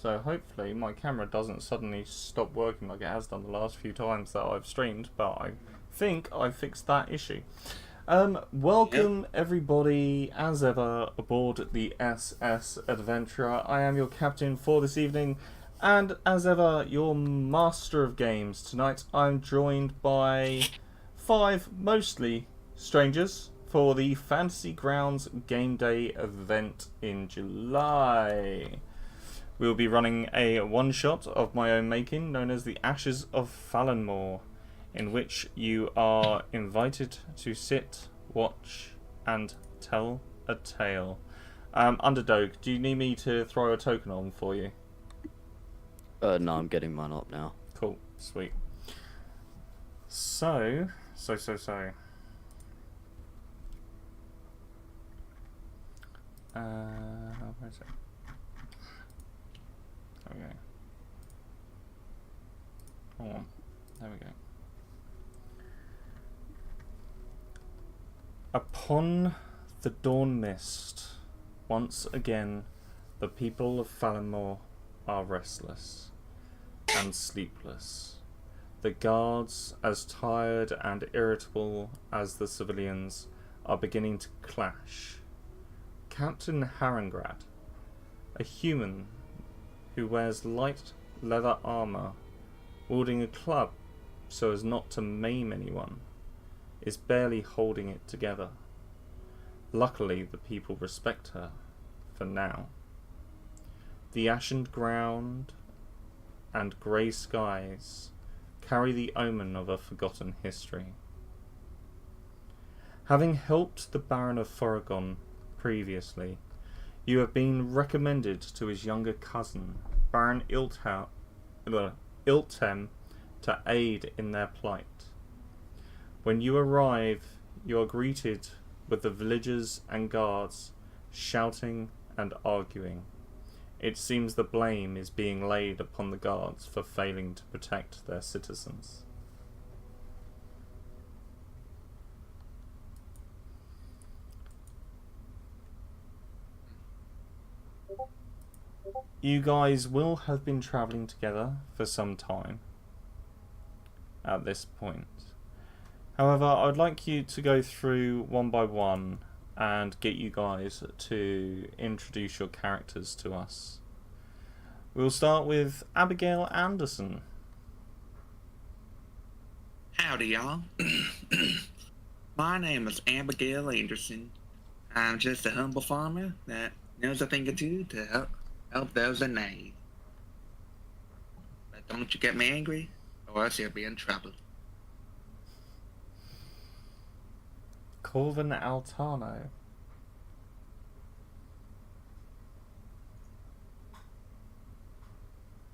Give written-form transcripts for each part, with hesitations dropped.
So hopefully my camera doesn't suddenly stop working like it has done the last few times that I've streamed, but I think I fixed that issue. Yep. Welcome everybody, as ever, aboard the SS Adventurer. I am your captain for this evening, and as ever, your master of games. Tonight I'm joined by five mostly strangers for the Fantasy Grounds Game Day event in July. We will be running a one-shot of my own making known as the Ashes of Fallenmoore, in which you are invited to sit, watch, and tell a tale. Underdog, do you need me to throw a token on for you? No, I'm getting mine up now. Cool, sweet. So. Where is it? Okay. Hold on. There we go. Upon the dawn mist, once again, the people of Fallenmoore are restless and sleepless. The guards, as tired and irritable as the civilians, are beginning to clash. Captain Harengrad, a human who wears light leather armour, wielding a club so as not to maim anyone, is barely holding it together. Luckily, the people respect her, for now. The ashened ground and grey skies carry the omen of a forgotten history. Having helped the Baron of Foragon previously, you have been recommended to his younger cousin, Baron Iltem, to aid in their plight. When you arrive, you are greeted with the villagers and guards shouting and arguing. It seems the blame is being laid upon the guards for failing to protect their citizens. You guys will have been travelling together for some time at this point. However, I'd like you to go through one by one and get you guys to introduce your characters to us. We'll start with Abigail Anderson. Howdy, y'all. My name is Abigail Anderson. I'm just a humble farmer that knows a thing or two to help those in need. But don't you get me angry, or else you'll be in trouble. Corvin Altano.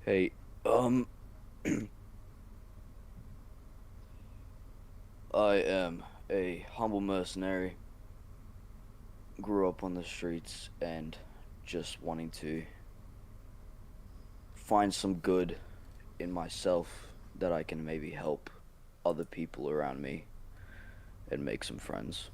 Hey, I am a humble mercenary. Grew up on the streets and just wanting to find some good in myself that I can maybe help other people around me and make some friends.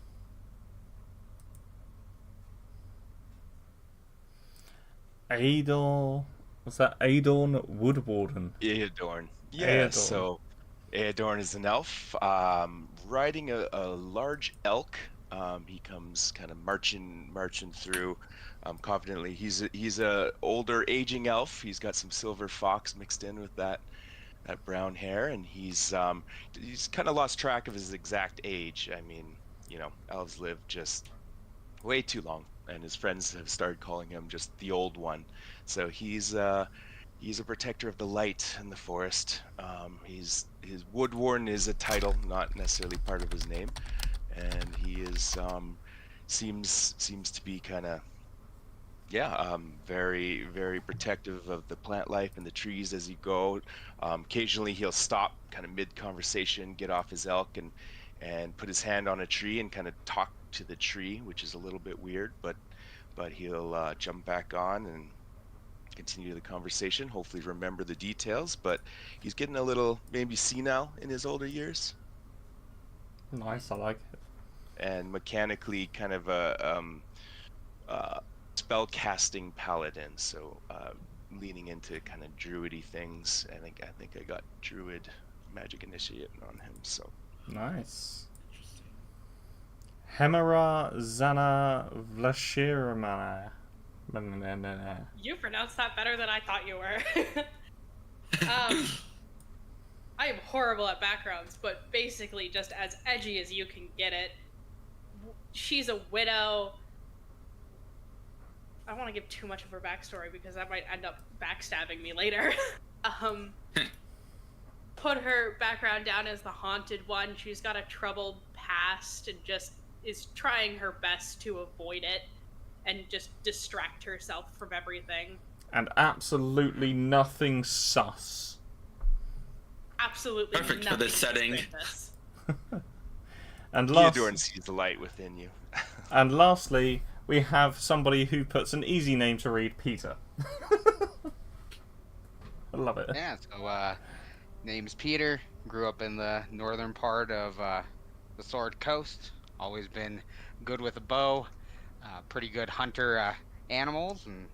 Adol. What's that? Adorn Woodwarden. Eadorn. Yeah, Adorn. so Eadorn is an elf riding a large elk. He comes kind of marching through confidently. He's a older, aging elf. He's got some silver fox mixed in with that brown hair, and he's kind of lost track of his exact age. I mean, elves live just way too long, and his friends have started calling him just the old one. So he's a protector of the light in the forest. His Woodwarden is a title, not necessarily part of his name, and he is seems to be kind of very, very protective of the plant life and the trees as you go. Occasionally he'll stop kind of mid conversation, get off his elk, and put his hand on a tree and kind of talk to the tree, which is a little bit weird, but he'll jump back on and continue the conversation, hopefully remember the details. But he's getting a little maybe senile in his older years, Nice, I like it. and mechanically kind of a spell casting paladin, so leaning into kind of druidy things. I think I got druid magic initiate on him. So Nice. Hemera Zana Vlashirmana. You pronounced that better than I thought you were. I am horrible at backgrounds, but basically just as edgy as you can get it. She's a widow. I don't want to give too much of her backstory because that might end up backstabbing me later. Put her background down as the haunted one. She's got a troubled past and just is trying her best to avoid it and just distract herself from everything. And absolutely nothing sus. Absolutely Perfect for nothing this setting. suspicious. And Theodorn sees the light within you. and lastly, we have somebody who puts an easy name to read, Peter. I love it. Yeah, so name's Peter. Grew up in the northern part of the Sword Coast. Always been good with a bow. Pretty good hunter animals, and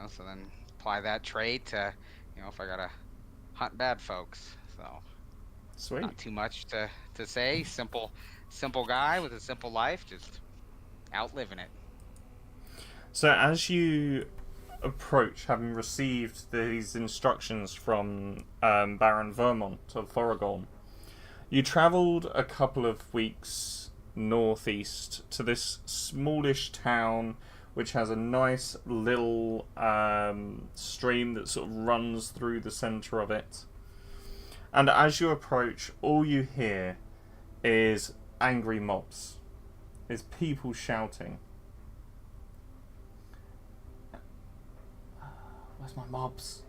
so then apply that trait to if I gotta hunt bad folks. So Sweet. not too much to say. Simple guy with a simple life, just outliving it. So as you approach, having received these instructions from Baron Vermont of Thorogorn, you travelled a couple of weeks northeast to this smallish town which has a nice little stream that sort of runs through the centre of it. And as you approach, all you hear is angry mobs. Is people shouting. Where's my mobs?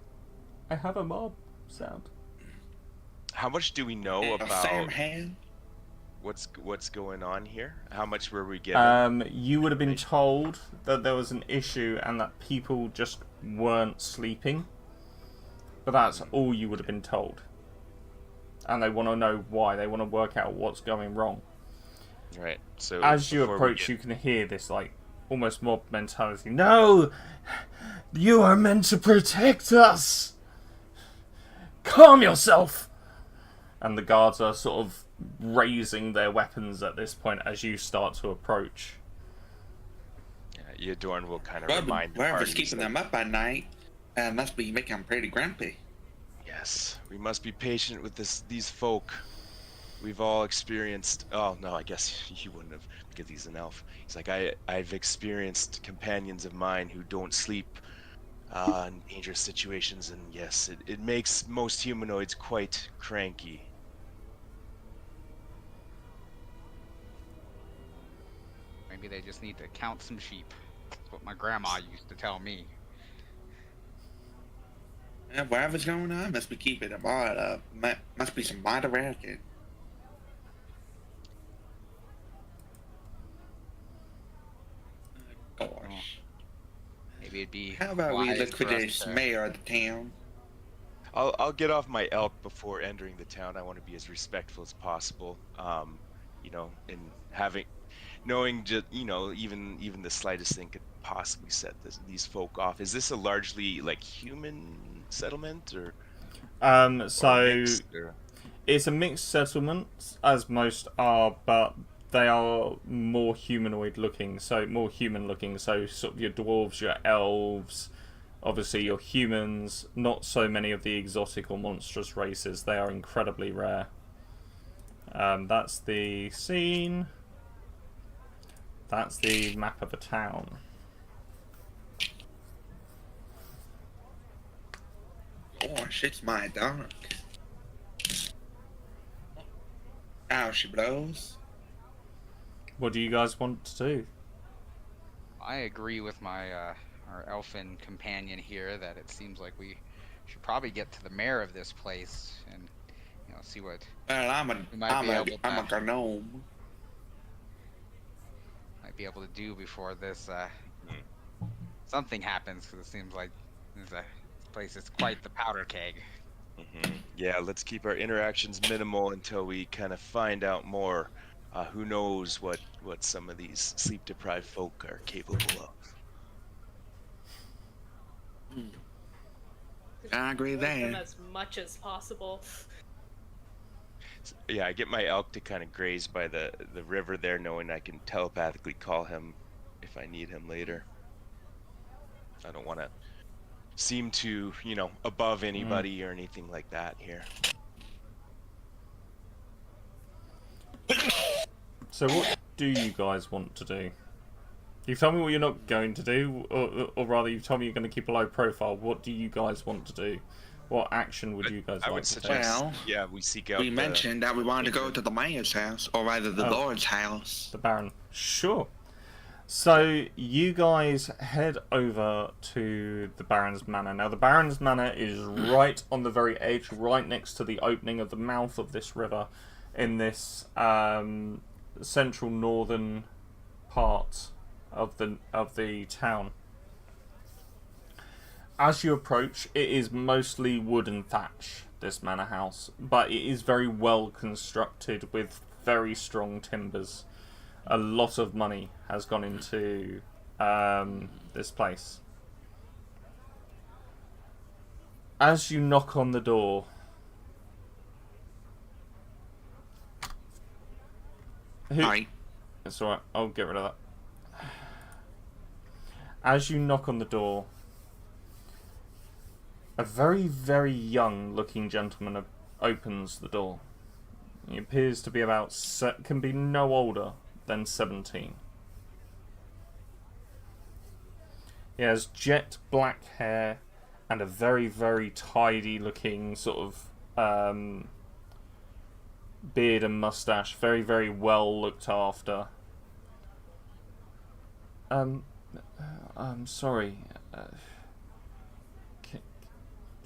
I have a mob sound. How much do we know about Sam hand. what's going on here? How much were we given? You would have been told that there was an issue and that people just weren't sleeping. But that's all you would have been told. And they want to know why. They want to work out what's going wrong. Right. So As you before we approach, get- you can hear this, like, almost mob mentality. No! You are meant to protect us! Calm yourself! And the guards are sort of raising their weapons at this point as you start to approach. Yeah, Eudorn will kind of remind the Whoever's party keeping that, them up at night must be making them pretty grumpy. yes, we must be patient with these folk. We've all experienced. Oh no, I guess you wouldn't have, because he's an elf. He's like, I've experienced companions of mine who don't sleep in dangerous situations, and yes, it makes most humanoids quite cranky. Maybe they just need to count some sheep. That's what my grandma used to tell me. Whatever's going on must be keeping them all up. Must be some minor racket. Gosh. Maybe it'd be How about we wise look for us this to- mayor of the town? I'll get off my elk before entering the town. I want to be as respectful as possible. And knowing just even the slightest thing could possibly set these folk off. Is this a largely like human settlement or So mixed, or- it's a mixed settlement, as most are, but they are more humanoid looking, so more human looking. So sort of your dwarves, your elves, obviously your humans. Not so many of the exotic or monstrous races. They are incredibly rare. That's the scene. That's the map of the town. Gosh, it's my dark. Ow, she blows. What do you guys want to do? I agree with my our elfin companion here that it seems like we should probably get to the mayor of this place and see what Well, I'm We might be able a gnome. might be able to do before this something happens, because it seems like this place is quite the powder keg. Yeah, let's keep our interactions minimal until we kind of find out more. Who knows what some of these sleep-deprived folk are capable of. I agree Avoid them there. as much as possible. Yeah, I get my elk to kind of graze by the river there, knowing I can telepathically call him if I need him later. I don't want to seem too, above anybody or anything like that here. So what do you guys want to do? You've told me what you're not going to do, or rather, you've told me you're going to keep a low profile. What do you guys want to do? What action would you guys I like would to take? suggest, Well, we seek out we mentioned that we wanted to go to the mayor's house, or rather the Oh. Lord's house. The Baron. Sure. So you guys head over to the Baron's Manor. Now the Baron's Manor is right on the very edge, right next to the opening of the mouth of this river, in this central northern part of the town. As you approach, it is mostly wood and thatch, this manor house, but it is very well constructed with very strong timbers. A lot of money has gone into this place. As you knock on the door, Aye. It's alright, I'll get rid of that. As you knock on the door, a very, very young looking gentleman opens the door. He appears to be can be no older than 17. He has jet black hair and a very, very tidy looking sort of beard and mustache. Very, very well looked after. I'm sorry.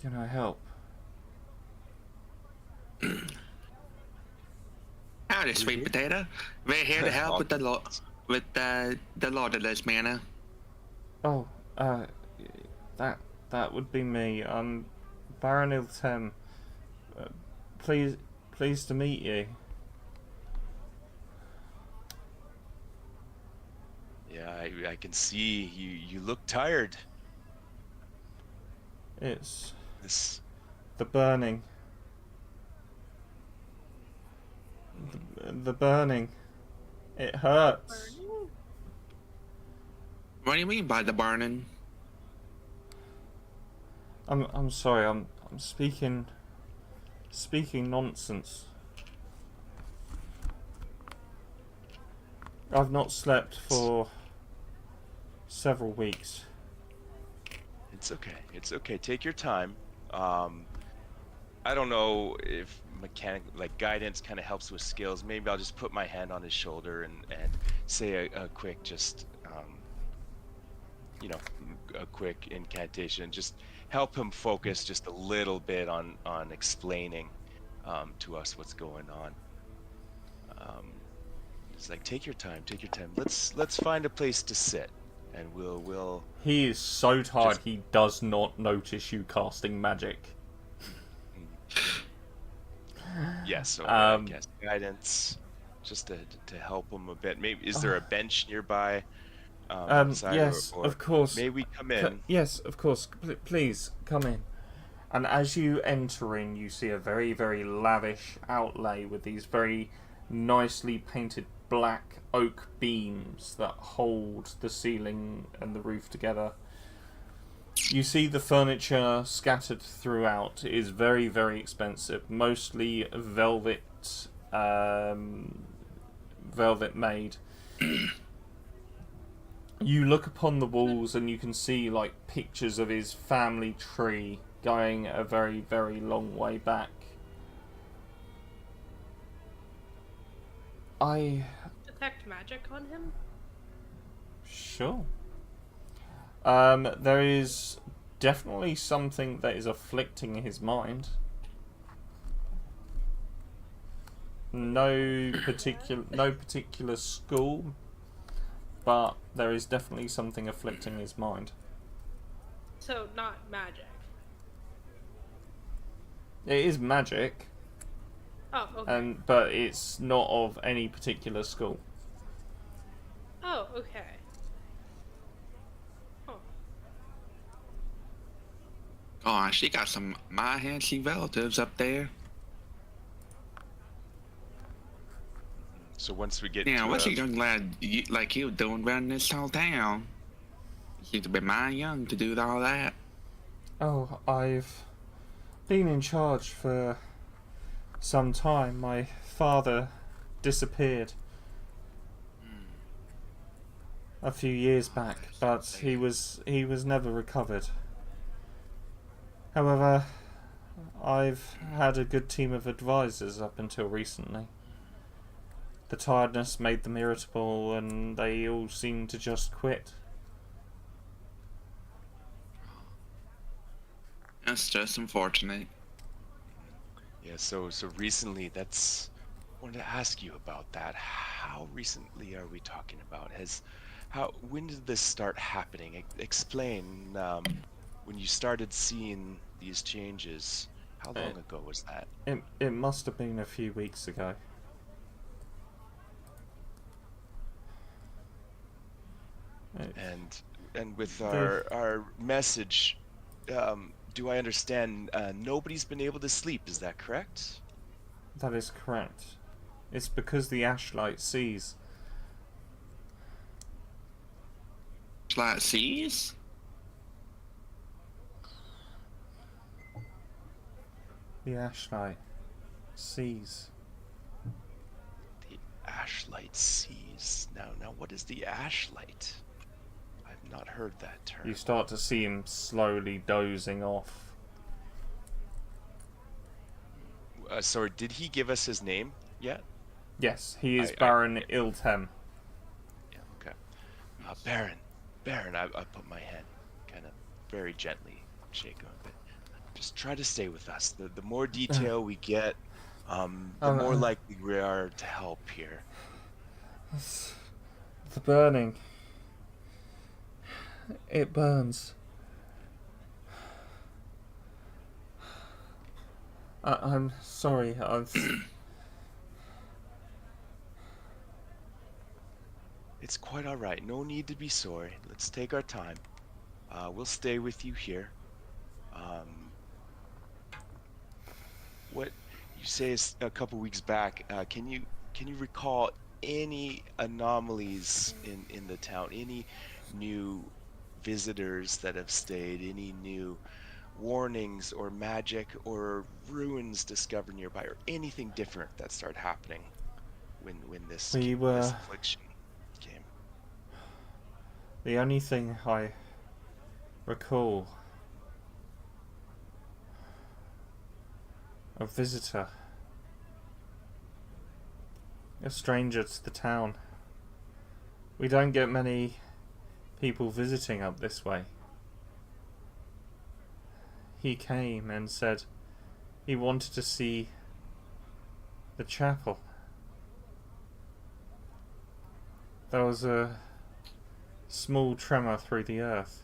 Can I help? Howdy, sweet potato. We're here to help with the Lord of this manor. Oh, that would be me. I'm Baron Iltem. Pleased to meet you. Yeah, I can see you look tired. It's This the burning. The burning. It hurts. What do you mean by the burning? I'm sorry. I'm speaking nonsense. I've not slept for several weeks. It's okay. It's okay. Take your time. I don't know if guidance kind of helps with skills. Maybe I'll just put my hand on his shoulder and say a quick a quick incantation. Just help him focus just a little bit on explaining to us what's going on. It's like, take your time. Let's find a place to sit, and we'll. He is so tired he does not notice you casting magic. Yes, so I guess guidance, just to help him a bit. Maybe is there a bench nearby? Outside, yes, or of course. May we come in? Yes, of course. Please come in. And as you enter in, you see a very, very lavish outlay with these very nicely painted black oak beams that hold the ceiling and the roof together. You see the furniture scattered throughout is very, very expensive. Mostly velvet made. You look upon the walls and you can see like pictures of his family tree going a very, very long way back. Detect magic on him? Sure. There is definitely something that is afflicting his mind. No particular school, but there is definitely something afflicting his mind. So, not magic. It is magic, Oh, okay. but it's not of any particular school. Oh, okay. Huh. Gosh, she got some my handsy relatives up there. So once we get Now, to what's a young lad like you doing running this whole town? He's been my young to do all that. Oh, I've been in charge for some time. My father disappeared a few years back, but he was never recovered. However, I've had a good team of advisors up until recently. The tiredness made them irritable, and they all seemed to just quit. That's just unfortunate. Yeah, so recently, that's wanted to ask you about that. How recently are we talking about? When did this start happening? Explain when you started seeing these changes. How long ago was that? It must have been a few weeks ago. And with our message, do I understand nobody's been able to sleep? Is that correct? That is correct. It's because the Ashlight sees. Like seas? The Ashlight sees. The Ashlight sees. Now, what is the Ashlight? I've not heard that term. You start to see him slowly dozing off. Sorry, did he give us his name yet? Yes, he is Baron Iltem. Yeah, okay. Baron, I put my hand kind of very gently, shake him a bit. Just try to stay with us. The more detail we get, the more likely we are to help here. The burning. It burns. I'm sorry. It's quite all right. No need to be sorry. Let's take our time. We'll stay with you here. What you say is a couple weeks back. Can you recall any anomalies in the town? Any new visitors that have stayed? Any new warnings or magic or ruins discovered nearby, or anything different that started happening when this affliction came? The only thing I recall, a visitor, a stranger to the town. We don't get many people visiting up this way. He came and said he wanted to see the chapel. There was a small tremor through the earth,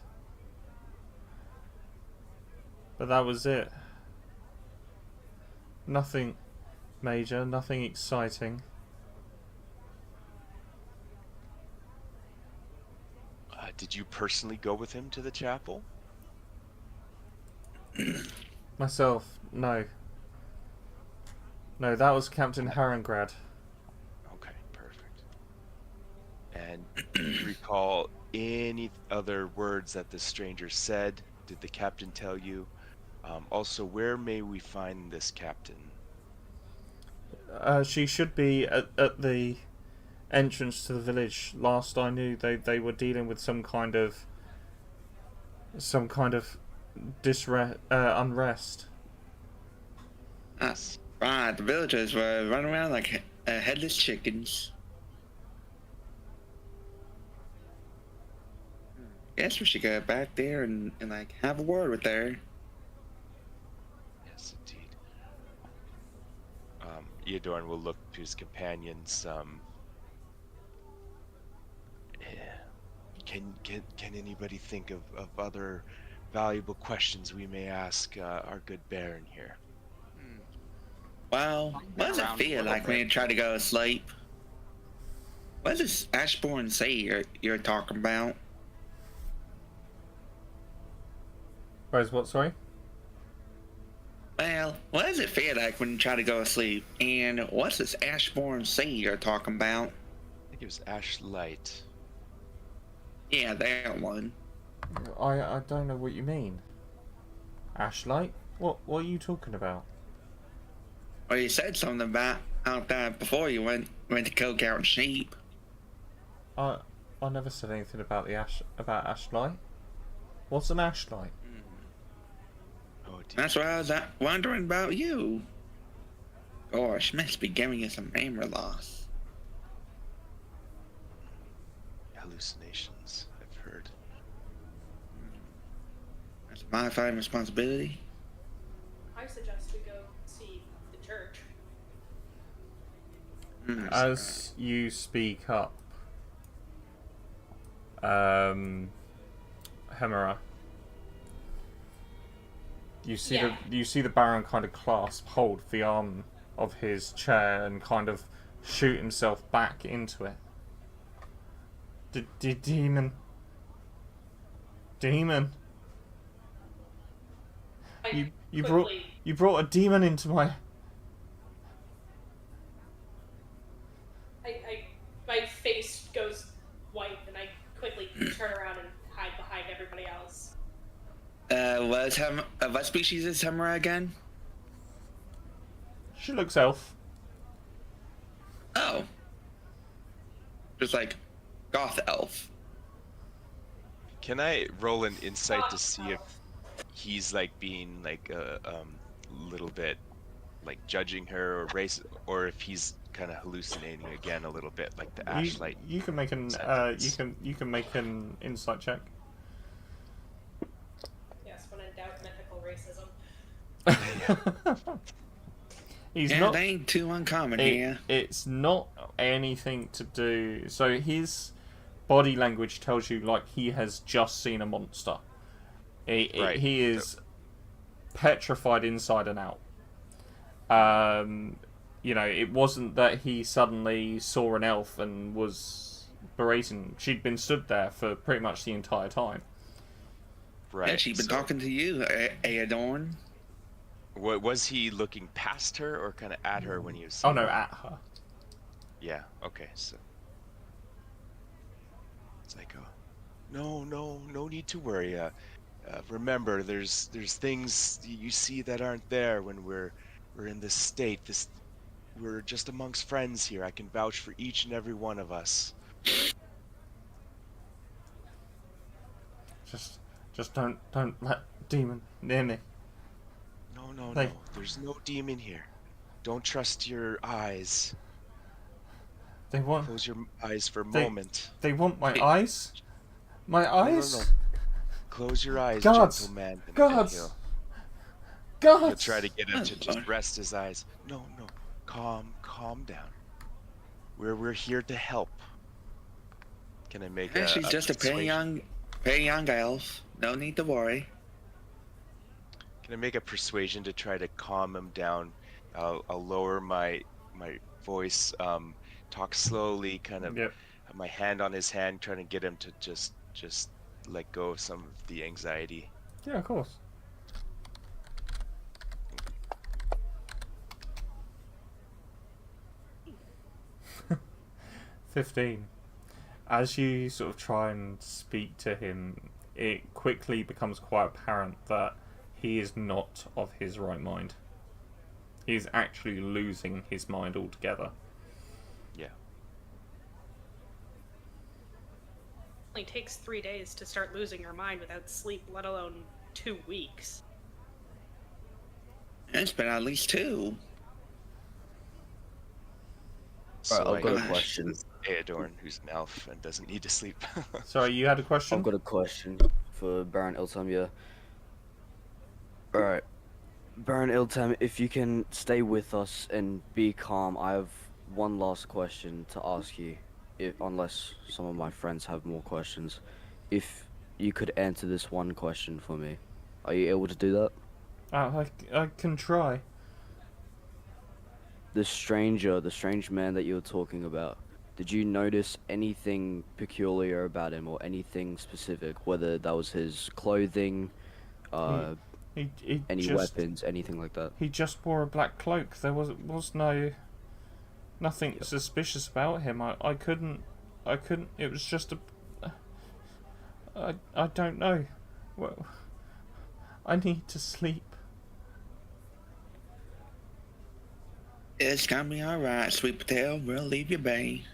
but that was it. Nothing major, nothing exciting. Did you personally go with him to the chapel? Myself, no. No, that was Captain Harengrad. Okay, perfect. And do you recall any other words that the stranger said? Did the captain tell you? Also, where may we find this captain? She should be at the entrance to the village. Last I knew, they were dealing with some kind of unrest. That's right. The villagers were running around like headless chickens. Guess we should go back there and like have a word with her. Yes, indeed. Eodorn will look to his companions. Can anybody think of other valuable questions we may ask our good Baron here? Well, what does it feel like when you try to go to sleep? What does this Ashbourne say you're talking about? Rose, what, sorry? Well, what does it feel like when you try to go to sleep? And what's this Ashbourne Sea you're talking about? I think it was Ash Light. Yeah, that one. I don't know what you mean. Ashlight? What are you talking about? Well, you said something about out there before you went to go count sheep. I never said anything about Ashlight. What's an Ashlight? Oh dear. That's what I was wondering about you. Gosh, must be giving you some memory loss. Hallucinations, I've heard. That's my fine responsibility. I suggest we go see the church. As you speak up, Hemera, you see the Baron kind of hold the arm of his chair and kind of shoot himself back into it. Demon. You brought a demon into my. My face goes white, and I quickly turn around and hide behind everybody else. What species is Hemera again? She looks elf. Oh. Just like goth elf. Can I roll an insight to see if he's like being like a little bit like judging her or race, or if he's kind of hallucinating again a little bit, like the Ashlight? You can make an you can make an insight check. Yes, when in doubt, mythical racism. He's Yeah, not. they ain't too uncommon here. It's not anything to do. So his body language tells you like he has just seen a monster. He is petrified inside and out. You know, it wasn't that he suddenly saw an elf and was berating. She'd been stood there for pretty much the entire time. Right. Yeah, she'd been talking to you, Aadorn. What was he looking past her or kind of at her when he was? Oh no, at her. Yeah. Okay. So it's like, no need to worry. Remember, there's things you see that aren't there when we're in this state. We're just amongst friends here. I can vouch for each and every one of us. Just don't let demon near me. No. There's no demon here. Don't trust your eyes. They want. Close your eyes for a moment. They want my eyes. My eyes. No. Close your eyes, Guards! gentleman. Guards! He'll try to get him to just rest his eyes. No. Calm down. We're here to help. Can I make She's just a pretty young elf. No need to worry. Can I make a persuasion to try to calm him down? I'll lower my voice, talk slowly, kind of have my hand on his hand, trying to get him to just let go of some of the anxiety. Yeah, of course. 15. As you sort of try and speak to him, it quickly becomes quite apparent that he is not of his right mind. He's actually losing his mind altogether. Yeah. It only takes 3 days to start losing your mind without sleep, let alone 2 weeks. It's been at least 2. Alright, So I've got a question. Aadorn, who's an elf and doesn't need to sleep. Sorry, you had a question? I've got a question for Baron Iltam, yeah. Alright. Baron Iltam, if you can stay with us and be calm, I have one last question to ask you. Unless some of my friends have more questions. If you could answer this one question for me. Are you able to do that? I can try. The strange man that you were talking about, did you notice anything peculiar about him or anything specific? Whether that was his clothing, He Any just, weapons, anything like that? He just wore a black cloak. There was nothing suspicious about him. I couldn't. It was just a. I don't know. Well, I need to sleep. It's gonna be alright, sweet potato. We'll leave you be.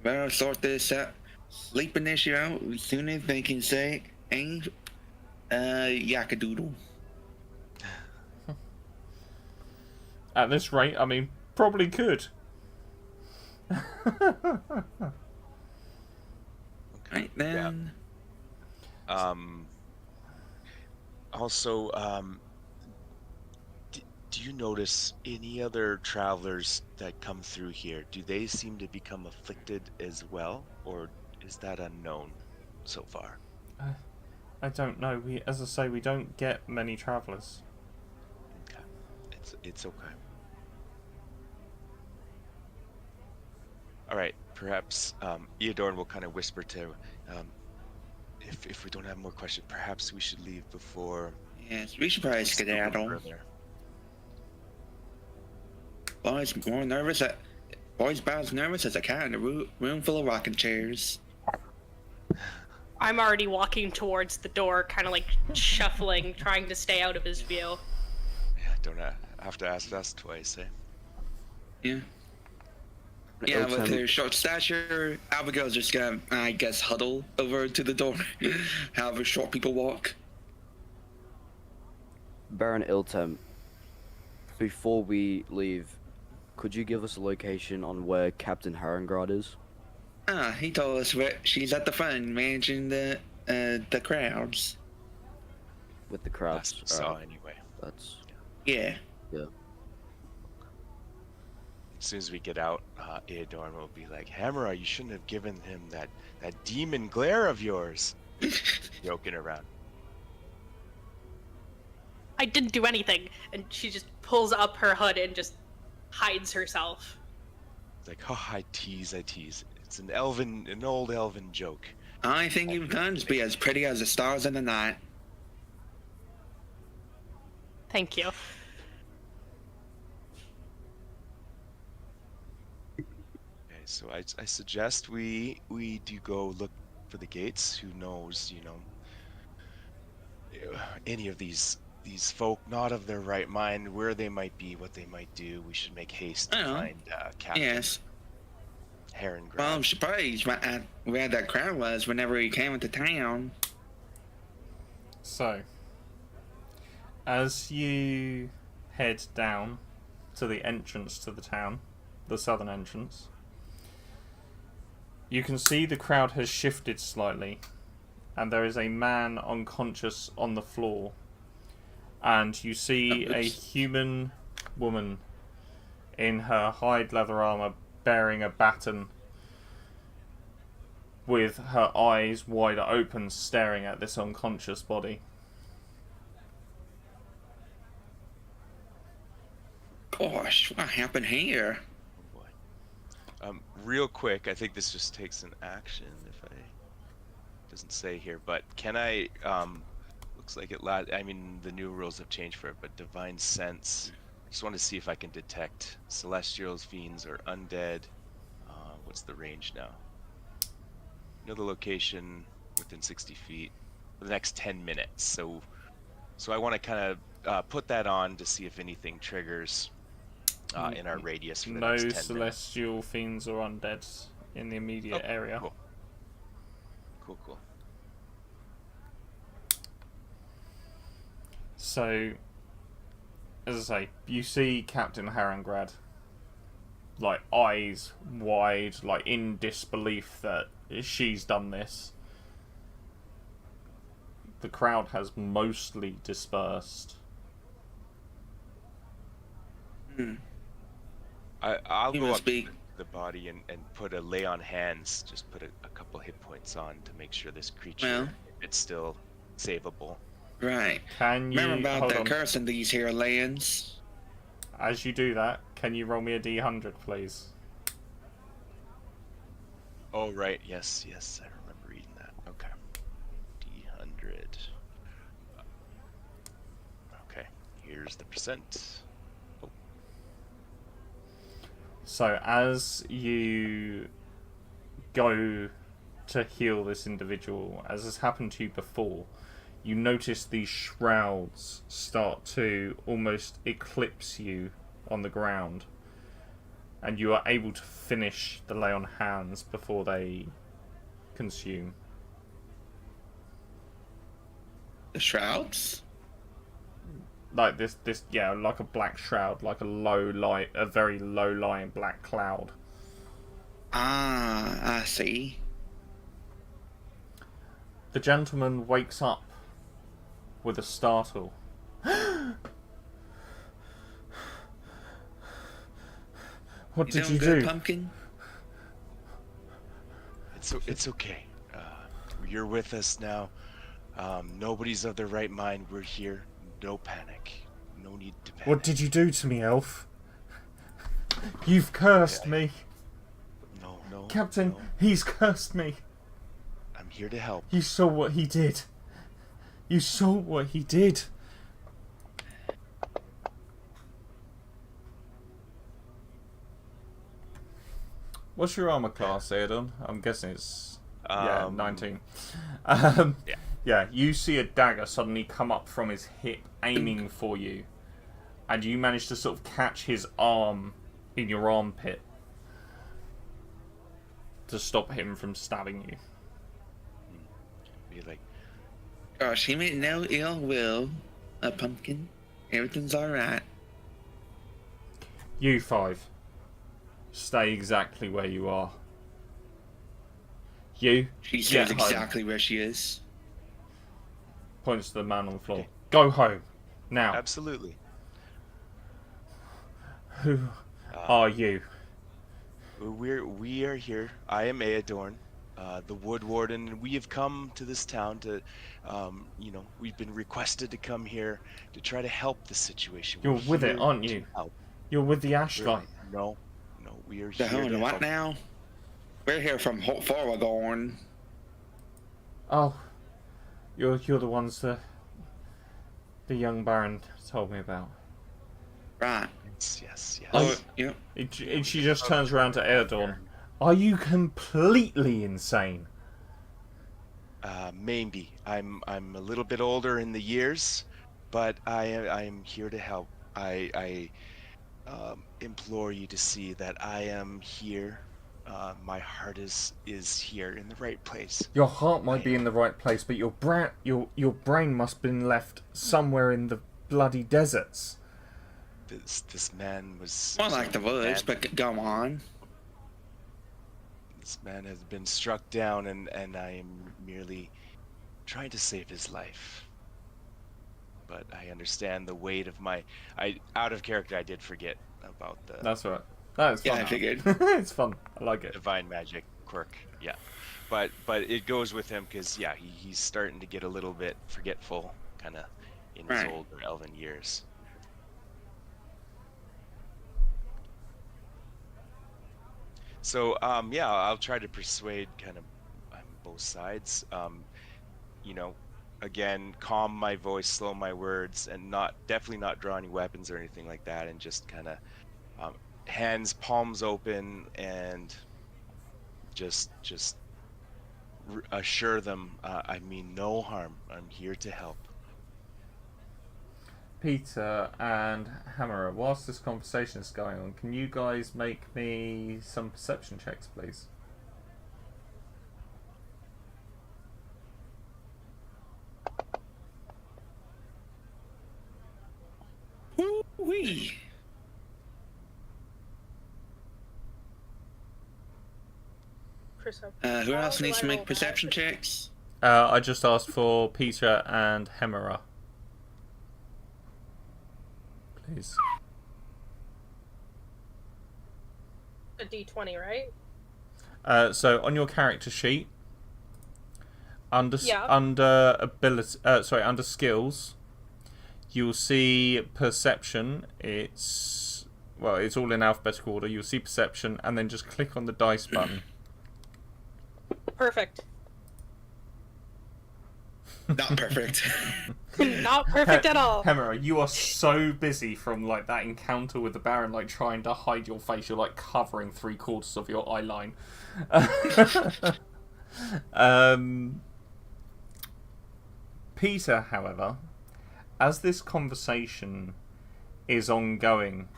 Better sort this out. Sleeping issue out as soon as they can say, ain't yakadoodle. At this rate, I mean, probably could. Right then. Also, do you notice any other travelers that come through here? Do they seem to become afflicted as well, or is that unknown so far? I don't know. As I say, we don't get many travelers. Okay, it's okay. All right, perhaps Eodorn will kind of whisper to, if we don't have more questions, perhaps we should leave before. Yes, we should probably skedaddle. Boy's about as nervous as a cat in a room full of rocking chairs. I'm already walking towards the door, kind of like shuffling, trying to stay out of his view. Yeah, don't have to ask us twice, eh? Yeah. Yeah, with her short stature, Abigail's just gonna, I guess, huddle over to the door. However short people walk. Baron Iltem, before we leave, could you give us a location on where Captain Harengrad is? He told us where she's at the front, managing the crowds. With the crowds. That's saw anyway. That's. Yeah. Yeah. As soon as we get out, Eodorn will be like, Hammer, you shouldn't have given him that demon glare of yours. Joking around. I didn't do anything, and she just pulls up her hood and just hides herself. It's like, oh, I tease. It's an old elven joke. Only thing you've done is be as pretty as the stars in the night. Thank you. Okay, so I suggest we do go look for the gates. Who knows, any of these folk not of their right mind, where they might be, what they might do. We should make haste to find Captain. Yes. Harengrad. Well, I'm surprised where that crowd was whenever he came into town. So, as you head down to the entrance to the town, the southern entrance, you can see the crowd has shifted slightly, and there is a man unconscious on the floor, and you see a human woman in her hide leather armor bearing a baton with her eyes wide open staring at this unconscious body. Gosh, what happened here? Oh boy. Real quick, I think this just takes an action if I doesn't say here, but can I looks like I mean the new rules have changed for it, but divine sense. I just want to see if I can detect celestials, fiends, or undead. What's the range now? Know the location within 60 feet for the next 10 minutes. So I want to kind of put that on to see if anything triggers in our radius for the next 10 minutes. No celestial fiends or undeads in the immediate area. Cool. So, as I say, you see Captain Harengrad, like, eyes wide, like, in disbelief that she's done this. The crowd has mostly dispersed. I'll go up to the body and put a lay on hands, just put a couple hit points on to make sure this creature, it's still savable. Right. Can you remember about hold the on. curse in these here lands? As you do that, can you roll me a D100, please? Oh right, yes, I remember reading that. Okay. D100. Okay, here's the percent. Oh, So as you go to heal this individual, as has happened to you before, you notice these shrouds start to almost eclipse you on the ground, and you are able to finish the lay on hands before they consume. The shrouds? Like this, yeah, like a black shroud, like a very low lying black cloud. Ah, I see. The gentleman wakes up with a startle. What did you good, do? Pumpkin? it's okay. You're with us now. Nobody's of their right mind. We're here. No panic. No need to panic. What did you do to me, elf? You've cursed me. No. Captain, no. he's cursed me. I'm here to help. You saw what he did. You saw what he did. What's your armor class, Aegon? I'm guessing it's 19. Yeah, you see a dagger suddenly come up from his hip, aiming for you, and you manage to sort of catch his arm in your armpit to stop him from stabbing you. Be like, Gosh, he meant no ill will. A Pumpkin. Everything's alright. You five, stay exactly where you are. You She get says home. exactly where she is. Points to the man on the floor. Okay. Go home now. absolutely. Who are you? We are here. I am Aedorn, the Wood Warden, and we have come to this town to, we've been requested to come here to try to help the situation. You're We're with it, here aren't to you? help. You're with the Ashlight. No, we are The here hell to what help. now? We're here from Forwagorn. Oh, you're the ones that the young Baron told me about. Right. Yes. Oh, yep. And she just turns around to Aegon. Are you completely insane? Maybe I'm a little bit older in the years, but I am here to help. I implore you to see that I am here. My heart is here in the right place. Your heart might be in the right place, but your brain must have been left somewhere in the bloody deserts. This man was More like the woods, man- but go on. This man has been struck down, and I am merely trying to save his life. But I understand the weight of my... out of character, I did forget about the That's right. That's fun. Yeah, I figured. It's fun. I like it. divine magic quirk. Yeah, but it goes with him because he's starting to get a little bit forgetful, kind of in his Right. older elven years. So I'll try to persuade kind of on both sides. Again, calm my voice, slow my words, and definitely not draw any weapons or anything like that, and just kind of hands, palms open, and just assure them I mean no harm. I'm here to help. Peter and Hammerer, whilst this conversation is going on, can you guys make me some perception checks, please? Woo-wee. Who else needs to make perception checks? I just asked for Peter and Hammerer. Please. A D20, right? So on your character sheet, under Yeah. under skills, you'll see perception. It's all in alphabetical order. You'll see perception, and then just click on the dice button. Perfect. Not perfect. Not perfect at all. Hemera, you are so busy from like that encounter with the Baron, like trying to hide your face. You're like covering 3/4 of your eye line. Peter, however, as this conversation is ongoing,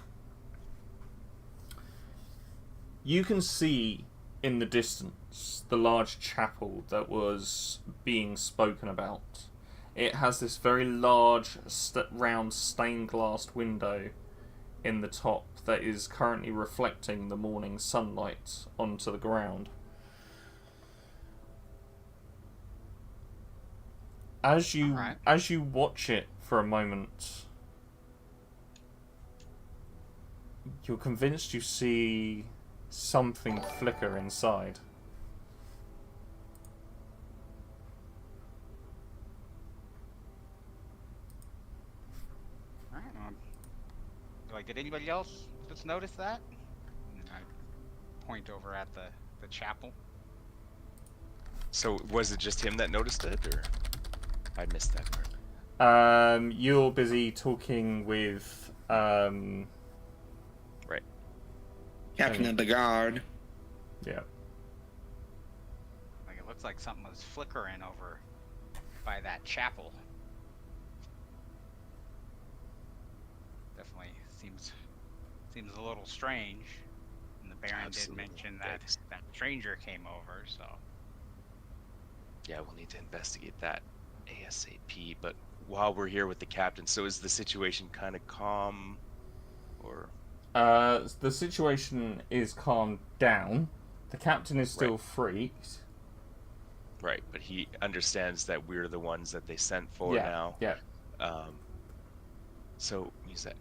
you can see in the distance the large chapel that was being spoken about. It has this very large, round, stained-glass window in the top that is currently reflecting the morning sunlight onto the ground. As you watch it for a moment, you're convinced you see something flicker inside. Alright, like, did anybody else just notice that? And I point over at the chapel. So was it just him that noticed it, or I missed that part? You're busy talking with Right. Captain of the guard. Yeah. Like, it looks like something was flickering over by that chapel. Definitely seems a little strange. And the Baron Absolutely. did mention that that stranger came over, so. Yeah, we'll need to investigate that ASAP. But while we're here with the captain, so is the situation kind of calm, or? The situation is calmed down. The captain is still freaked. Right, but he understands that we're the ones that they sent for now. Yeah. So he's like,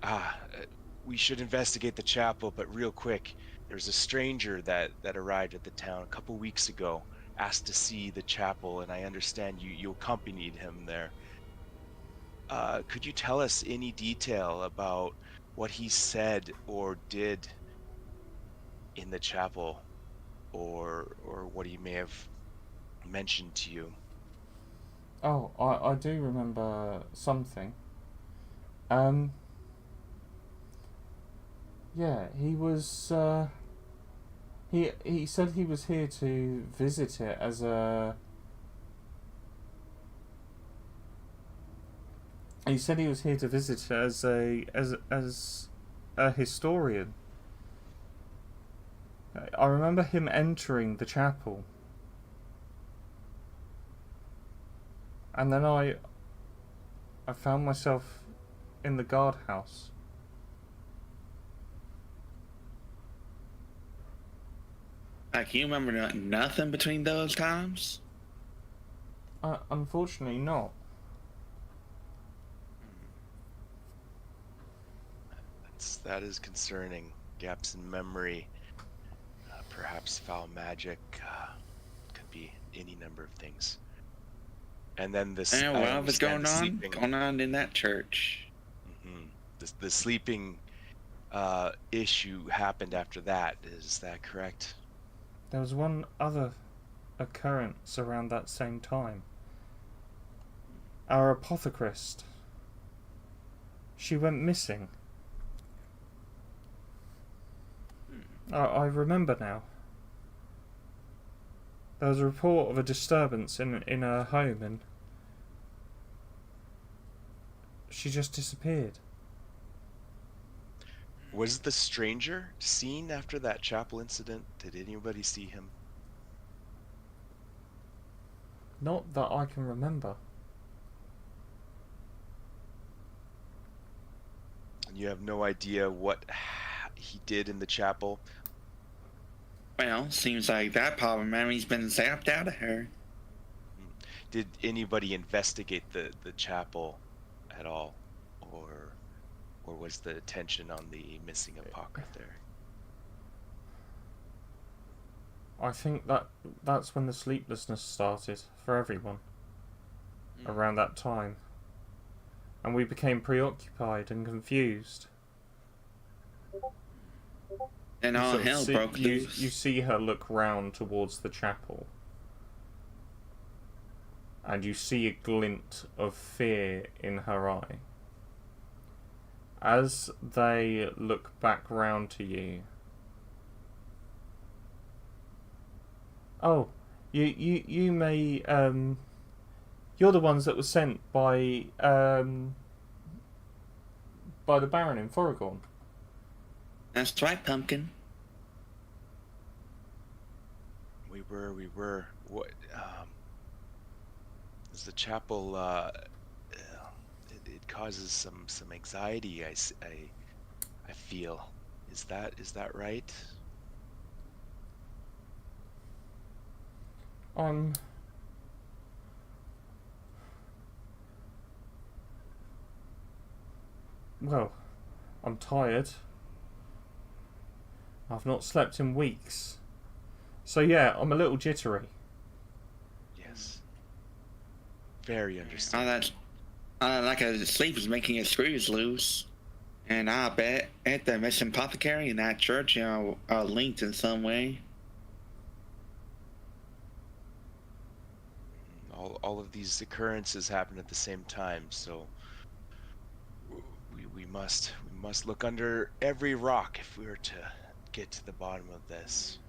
we should investigate the chapel, but real quick, there's a stranger that arrived at the town a couple weeks ago, asked to see the chapel, and I understand you accompanied him there. Could you tell us any detail about what he said or did in the chapel, or what he may have mentioned to you? Oh, I do remember something. Yeah, he was, he said he was here to visit it as a... He said he was here to visit it as a historian. I remember him entering the chapel. And then I found myself in the guardhouse. Like, you remember nothing between those times? Unfortunately not. That is concerning. Gaps in memory, perhaps foul magic, could be any number of things. And then this. Yeah, what was going on in that church? Mm-hmm. The sleeping issue happened after that. Is that correct? There was one other occurrence around that same time. Our apothecarist. She went missing. I remember now. There was a report of a disturbance in her home, and she just disappeared. Was the stranger seen after that chapel incident? Did anybody see him? Not that I can remember. And you have no idea what he did in the chapel? Well, seems like that part of memory's been zapped out of her. Did anybody investigate the chapel at all? Or was the attention on the missing apocryph there? I think that's when the sleeplessness started for everyone. Around that time. And we became preoccupied and confused. And all hell broke loose. You see her look round towards the chapel. and you see a glint of fear in her eye. As they look back round to you, oh, you may you're the ones that were sent by the Baron in Foragorn. That's right, Pumpkin. We were. What? Is the chapel? It causes some anxiety. I feel. Is that right? Well, I'm tired. I've not slept in weeks. So yeah, I'm a little jittery. Yes. Very Oh, understandable. that's like a sleep is making his screws loose. And I bet at the mission apothecary and that church are linked in some way. All of these occurrences happen at the same time, so we must look under every rock if we were to get to the bottom of this.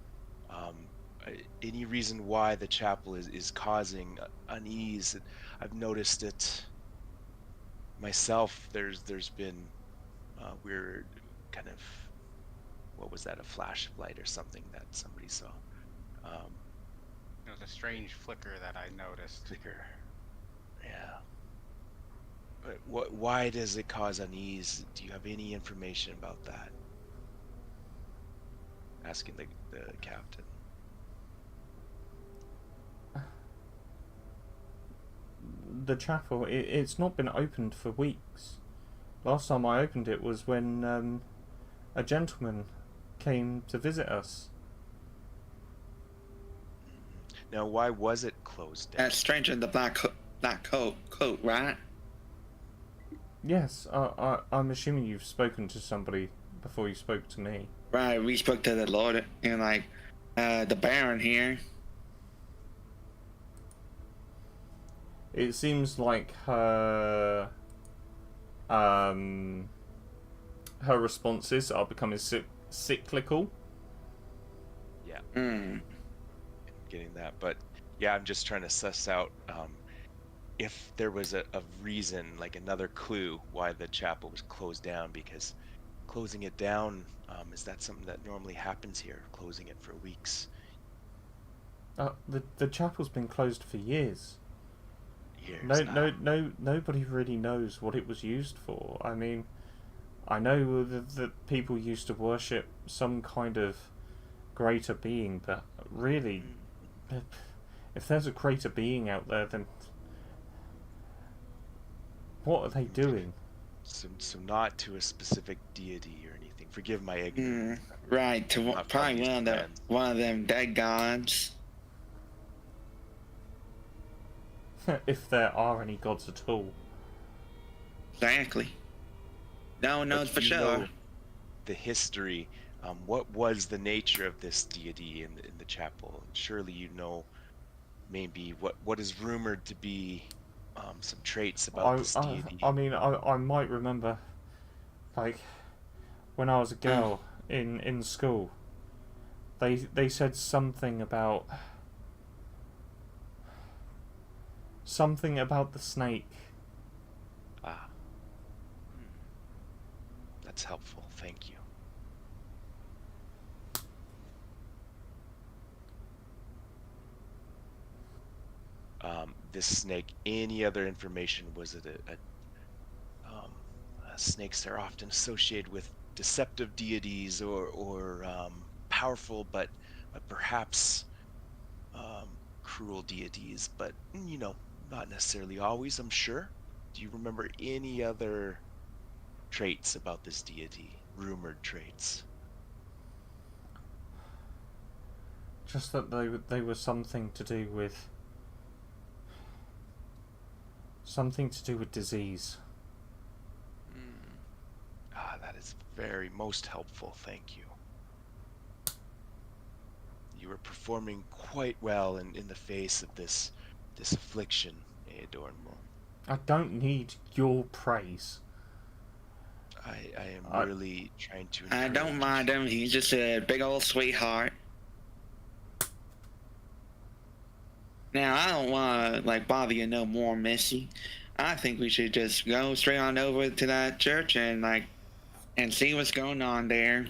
Any reason why the chapel is causing unease? I've noticed it myself. There's been weird kind of, what was that, a flash of light or something that somebody saw. It was a strange flicker that I noticed. Flicker. Yeah. But why does it cause unease? Do you have any information about that? Asking the captain. The chapel, it's not been opened for weeks. Last time I opened it was when a gentleman came to visit us. Now, why was it closed down? That stranger in the black coat, right? Yes, I'm assuming you've spoken to somebody before you spoke to me. Right, we spoke to the Lord and like the Baron here. It seems like her responses are becoming cyclical. Yeah. Mm. Getting that, but yeah, I'm just trying to suss out if there was a reason, like another clue why the chapel was closed down, because closing it down, is that something that normally happens here, closing it for weeks? The chapel's been closed for years. Nobody really knows what it was used for. I mean, I know that people used to worship some kind of greater being, but really, if there's a greater being out there, then what are they doing? So not to a specific deity or anything. Forgive my ignorance. Right, to Not from probably these one of them dead gods. If there are any gods at all. Exactly. No one knows But for you sure. know the history. What was the nature of this deity in the chapel? Surely you know maybe what is rumored to be some traits about this deity. I mean, I might remember, like, when I was a girl in school, they said something about the snake. Ah. That's helpful. Thank you. This snake, any other information? Was it snakes are often associated with deceptive deities or powerful but perhaps cruel deities, but not necessarily always, I'm sure. Do you remember any other traits about this deity, rumored traits? Just that they were something to do with disease. That is very most helpful, thank you. You were performing quite well in the face of this affliction. Aedorn will. I don't need your praise. I am I- really trying to I encourage. don't mind him. He's just a big old sweetheart. Now, I don't want to bother you no more, Missy. I think we should just go straight on over to that church and see what's going on there.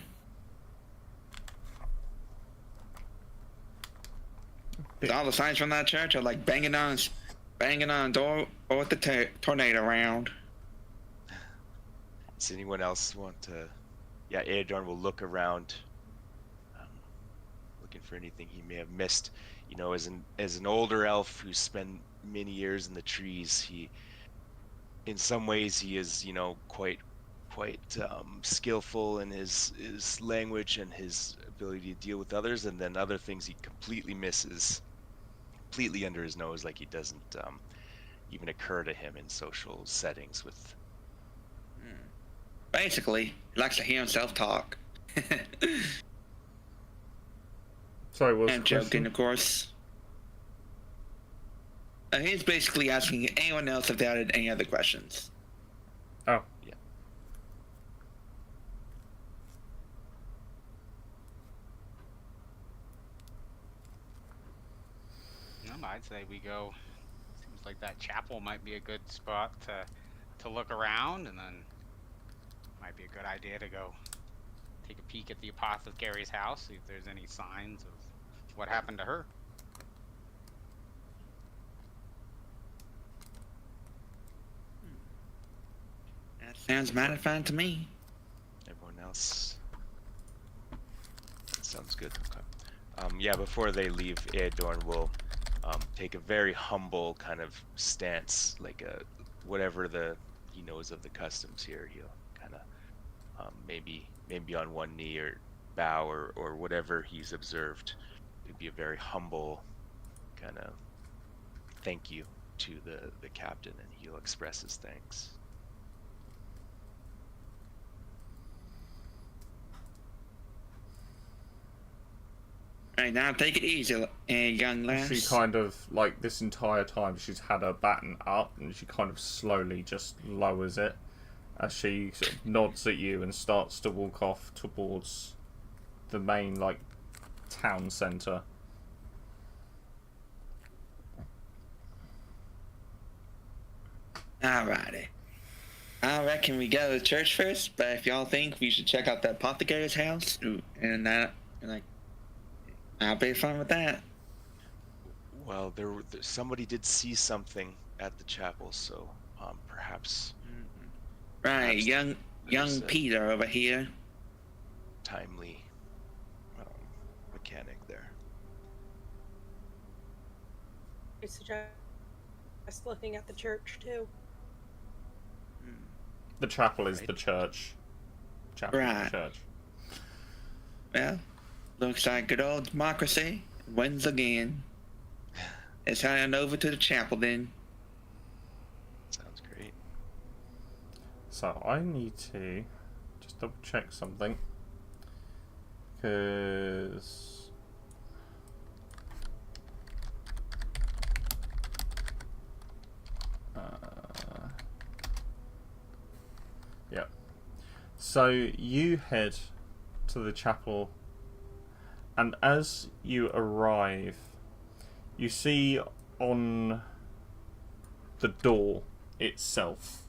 All the signs from that church are banging on a door with the tornado round. Does anyone else want to? Yeah, Aedorn will look around, looking for anything he may have missed. You know, as an older elf who spent many years in the trees, in some ways, he is, quite skillful in his language and his ability to deal with others, and then other things he completely misses, completely under his nose, like he doesn't even occur to him in social settings with. Basically, he likes to hear himself talk. Sorry, what's I'm the joking, question? of course. He's basically asking anyone else if they had any other questions. Oh. Yeah. I'd say we go. Seems like that chapel might be a good spot to look around, and then might be a good idea to go take a peek at the apothecary's house, see if there's any signs of what happened to her. That sounds mighty fine to me. Everyone else. That sounds good. Okay. Yeah, before they leave, Aedorn will take a very humble kind of stance, whatever he knows of the customs here. He'll kind of maybe on one knee or bow or whatever he's observed. It'd be a very humble kind of thank you to the captain, and he'll express his thanks. Right, now take it easy, young lass. She kind of, this entire time, she's had her baton up, and she kind of slowly just lowers it as she sort of nods at you and starts to walk off towards the main, town centre. Alrighty. I reckon we go to church first, but if y'all think we should check out the apothecary's house, I'll be fine with that. Well, somebody did see something at the chapel, so perhaps. Right, Perhaps young Peter over here. Timely mechanic there. I suggest looking at the church too. The chapel is Right. the church. Chapel is Right. the church. Well, looks like good old democracy wins again. Let's head on over to the chapel then. Sounds great. So I need to just double check something. Because... yeah. So you head to the chapel, and as you arrive, you see on the door itself,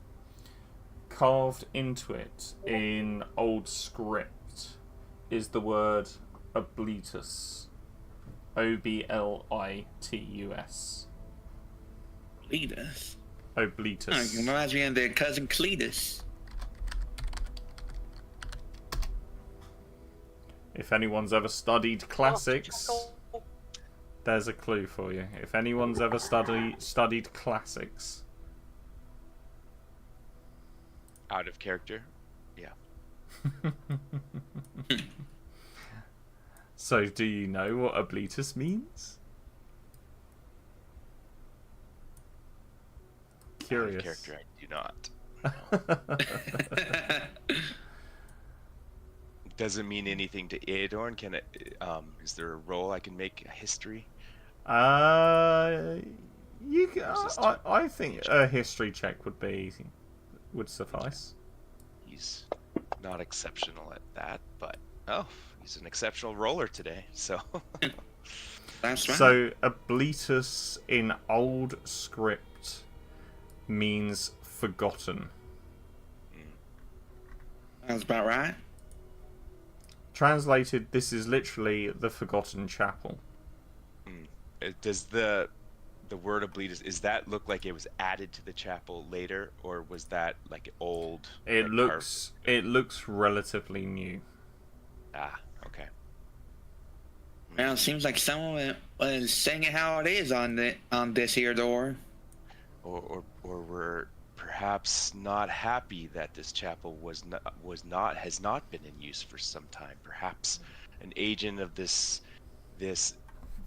carved into it in old script, is the word Oblitus. Oblitus. Cletus. Oblitus. Reminds me of their cousin Cletus. If anyone's ever studied classics, there's a clue for you. If anyone's ever studied classics. Out of character. Yeah. So, do you know what Oblitus means? Curious. Out of character, I do not. Doesn't mean anything to Aedorn. Can it? Is there a role I can make? A history? You, Or is this I think a history check would suffice. He's not exceptional at that, but oh, he's an exceptional roller today. So That's right. So, Obletus in old script means forgotten. That's about right. Translated, this is literally the Forgotten Chapel. does the word Obletus, is that look like it was added to the chapel later, or was that like old? It like, looks relatively new. Okay. Well, it seems like someone was saying it how it is on this here door. Or we're perhaps not happy that this chapel has not been in use for some time. Perhaps an agent of this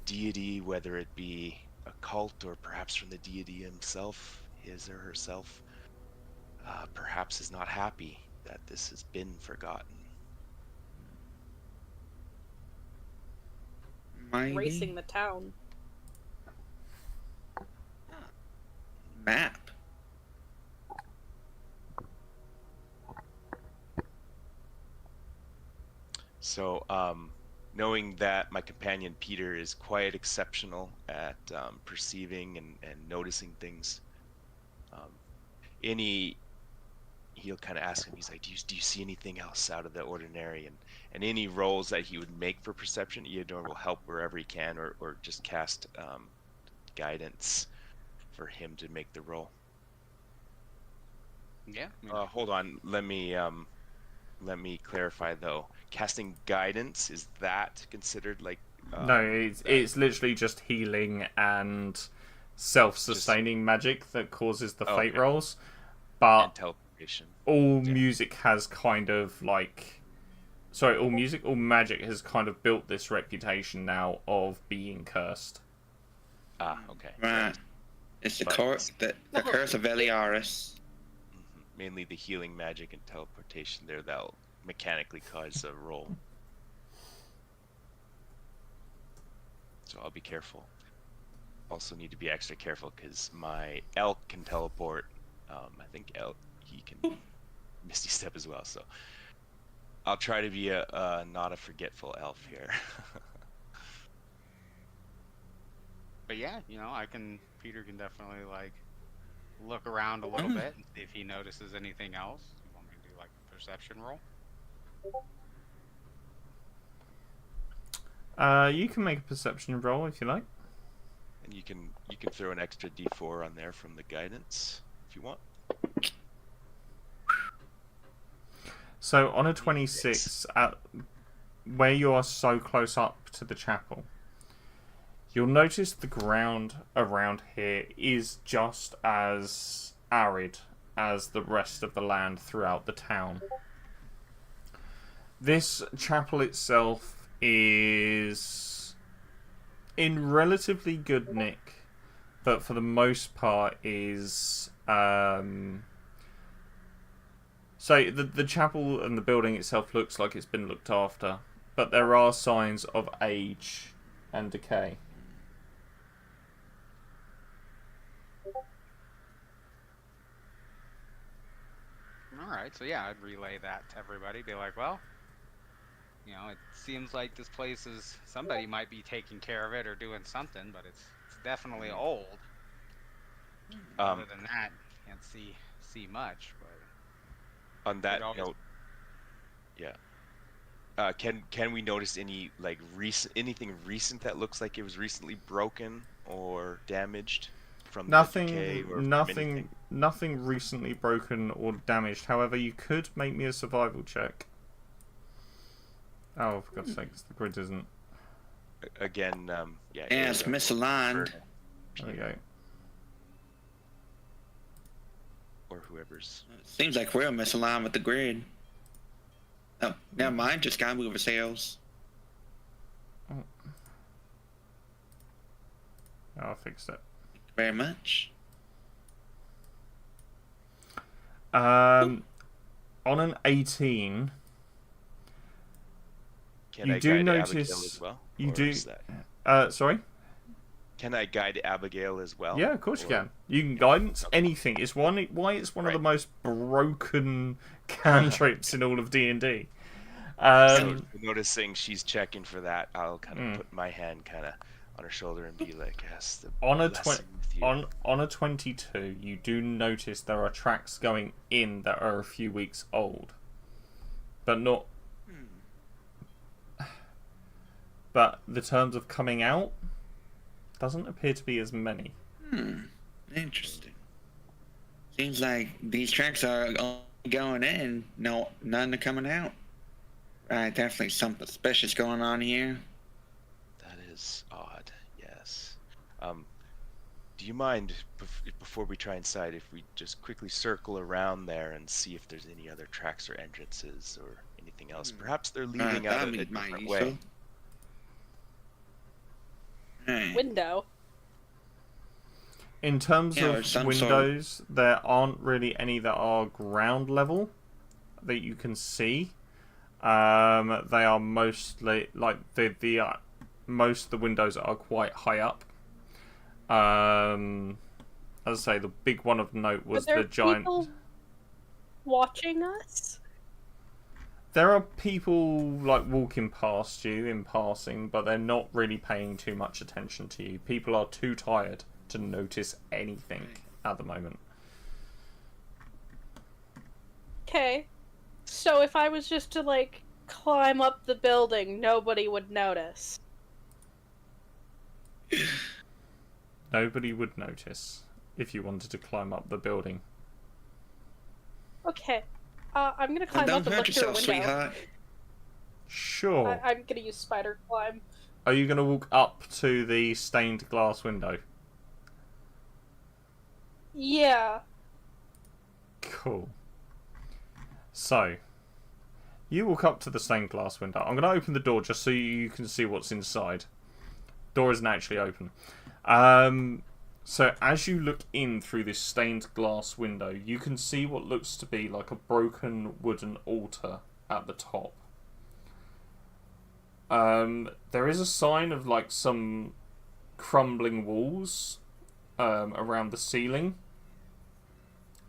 deity, whether it be a cult or perhaps from the deity himself, his or herself, perhaps is not happy that this has been forgotten. Maybe. Racing the town. Map. So, knowing that my companion Peter is quite exceptional at perceiving and noticing things, he'll kind of ask him. He's like, "Do you see anything else out of the ordinary?" And any rolls that he would make for perception, Eodor will help wherever he can, or just cast guidance for him to make the roll. Yeah. Hold on. Let me clarify though. Casting guidance, is that considered like? No, it's literally just healing and self-sustaining magic that causes the fate okay. rolls. But And teleportation. all music has kind of like, sorry, all magic has kind of built this reputation now of being cursed. Okay. Right. It's the But- the curse of Eliaris. Mainly the healing magic and teleportation there that'll mechanically cause a roll. So I'll be careful. Also need to be extra careful because my elk can teleport. I think he can Misty Step as well. So I'll try to be a not a forgetful elf here. But yeah, Peter can definitely like look around a little bit and see if he notices anything else. You want me to do like a perception roll? You can make a perception roll if you like. And you can throw an extra D4 on there from the guidance if you want. So on a 26, where you are so close up to the chapel, you'll notice the ground around here is just as arid as the rest of the land throughout the town. This chapel itself is in relatively good nick, but for the most part is... So the chapel and the building itself looks like it's been looked after, but there are signs of age and decay. Alright, so yeah, I'd relay that to everybody. Be like, well, it seems like this place is, somebody might be taking care of it or doing something, but it's definitely old. Other than that, can't see much. But On that note, yeah. Can we notice any like anything recent that looks like it was recently broken or damaged from the decay or from anything? Nothing recently broken or damaged. However, you could make me a survival check. Oh, for God's sakes, the grid isn't. Again, yeah. Yeah, it's misaligned. There we go. Or whoever's. Seems like we're misaligned with the grid. Oh, never mind. Just gotta move ourselves. Oh, I'll fix it. Very much. On an 18, Can you I do guide notice. Abigail as well? You Or do. is that- Sorry. Can I guide Abigail as well? Yeah, of course you Or- can. You can guidance anything. It's why it's one of the Right. most broken cantrips in all of D&D. So noticing she's checking for that, I'll kind of Mm. put my hand kind of on her shoulder and be like, "Yes, the On a blessing with you." on a 22, you do notice there are tracks going in that are a few weeks old, but not. But the terms of coming out doesn't appear to be as many. Interesting. Seems like these tracks are only going in, no, none are coming out. Right, definitely something suspicious going on here. That is odd. Yes. Do you mind before we try inside if we just quickly circle around there and see if there's any other tracks or entrances or anything else? Perhaps they're leading out That'd a be mighty different useful. way. Right. Window. In terms Yeah, or of some windows, there aren't really any that are ground level that you can see. They are mostly like the most of the windows are quite high up. As I say, the big one of note was Are there the giant. people watching us? There are people like walking past you in passing, but they're not really paying too much attention to you. People are too tired to notice anything at the moment. Okay. So if I was just to, like, climb up the building, nobody would notice. Nobody would notice if you wanted to climb up the building. Okay. I'm gonna climb Don't up and hurt look through a yourself, window. sweetheart. Sure. I'm gonna use spider climb. Are you going to walk up to the stained glass window? Yeah. Cool. So, you walk up to the stained glass window. I'm going to open the door just so you can see what's inside. Door isn't actually open. So, as you look in through this stained glass window, you can see what looks to be like a broken wooden altar at the top. There is a sign of like some crumbling walls around the ceiling.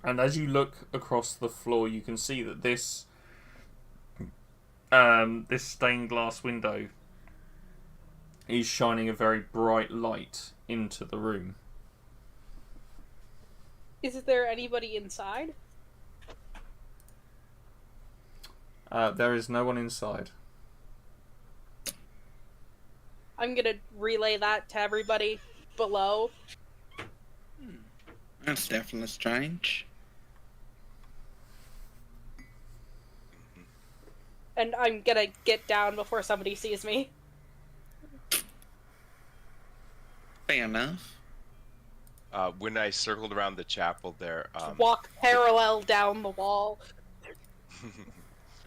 And as you look across the floor, you can see that this stained glass window is shining a very bright light into the room. Is there anybody inside? There is no one inside. I'm gonna relay that to everybody below. That's definitely strange. And I'm gonna get down before somebody sees me. Fair enough. When I circled around the chapel there, Walk parallel down the wall.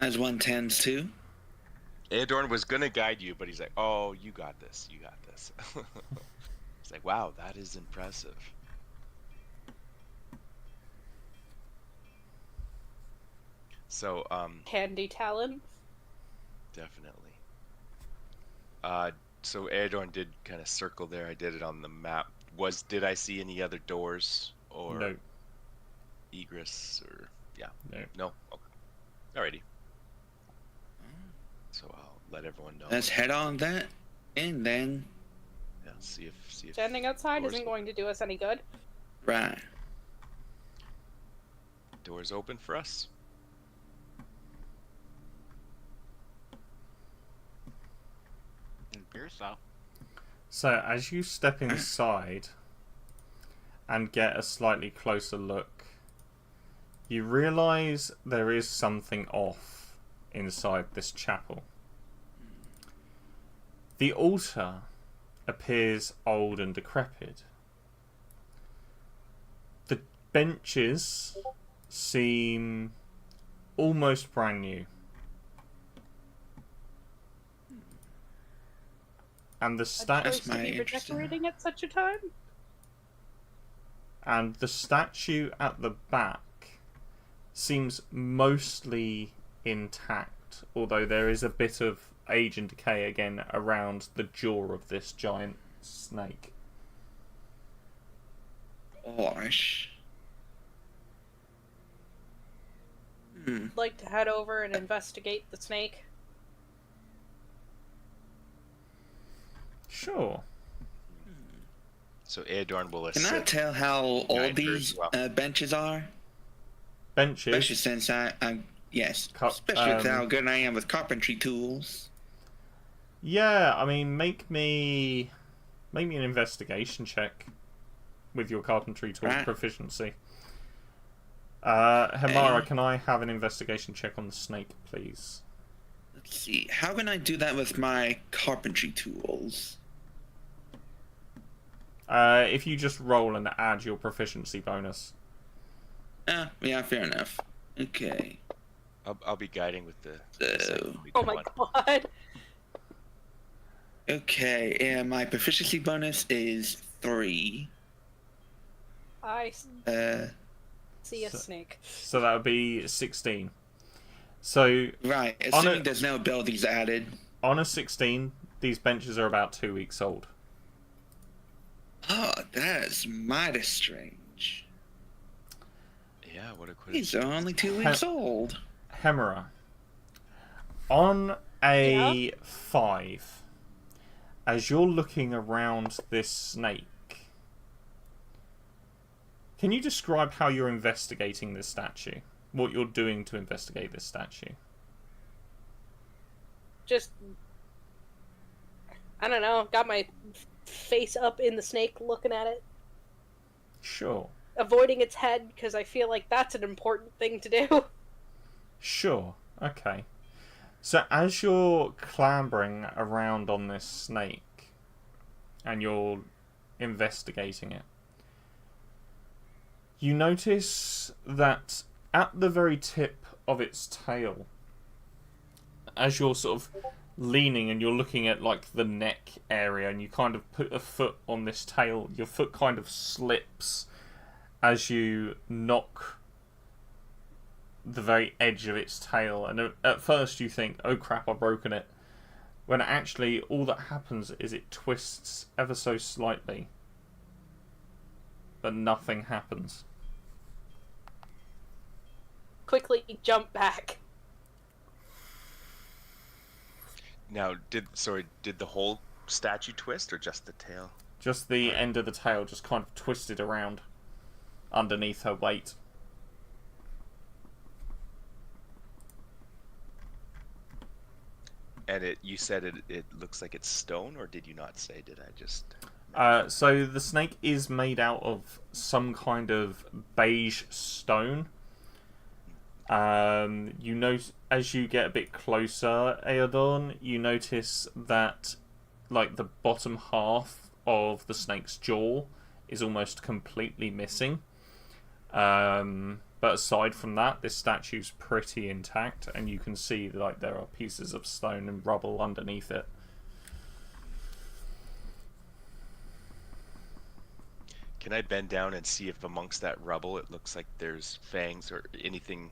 As one tends to. Adorn was gonna guide you, but he's like, "Oh, you got this. You got this." He's like, "Wow, that is impressive." So, Handy talent. definitely. So Adorn did kind of circle there. I did it on the map. Did I see any other doors or No. egress or No. No? Okay. Alrighty. So I'll let everyone know. Let's head on that in then. Yeah, see if Standing outside doors isn't going to do us any good. Right. doors open for us. Appears so. So, as you step inside and get a slightly closer look, you realise there is something off inside this chapel. The altar appears old and decrepit. The benches seem almost brand new. And the A statue choice to mighty be interesting. redecorating at such a time? at the back seems mostly intact, although there is a bit of age and decay again around the jaw of this giant snake. Gosh. Like to head over and investigate the snake. Sure. So Aedorn will Can I assist. tell how old Guide her these as well. benches are? Especially Benches. since yes, Cup- especially with how good I am with carpentry tools. Yeah, I mean, make me an investigation check with your carpentry tool Right. proficiency. Hemara, Hey. can I have an investigation check on the snake, please? Let's see. How can I do that with my carpentry tools? If you just roll and add your proficiency bonus. Yeah, fair enough. Okay. I'll be guiding with the. So, Oh my god. okay, and my proficiency bonus is 3. I see a So- snake. So that would be 16. So Right, On assuming a- there's no abilities added. on a 16, these benches are about 2 weeks old. Oh, that's mighty strange. Yeah, what a quiz. These are only 2 weeks old. Hemera, on a 5, as you're looking around this snake, can you describe how you're investigating this statue? What you're doing to investigate this statue? Just, I don't know, got my face up in the snake looking at it, Sure. avoiding its head because I feel like that's an important thing to do. Sure. Okay. So as you're clambering around on this snake and you're investigating it, you notice that at the very tip of its tail, as you're sort of leaning and you're looking at like the neck area and you kind of put a foot on this tail, your foot kind of slips as you knock the very edge of its tail, and at first you think, oh crap, I've broken it, when actually all that happens is it twists ever so slightly, but nothing happens. Quickly jump back. Now, did the whole statue twist or just the tail? Just the end of the tail just kind of twisted around underneath her weight. And you said it looks like it's stone, or did you not say? Did I just? So the snake is made out of some kind of beige stone. You know, as you get a bit closer, Aeodon, you notice that like the bottom half of the snake's jaw is almost completely missing. But aside from that, this statue's pretty intact, and you can see like there are pieces of stone and rubble underneath it. Can I bend down and see if amongst that rubble it looks like there's fangs or anything?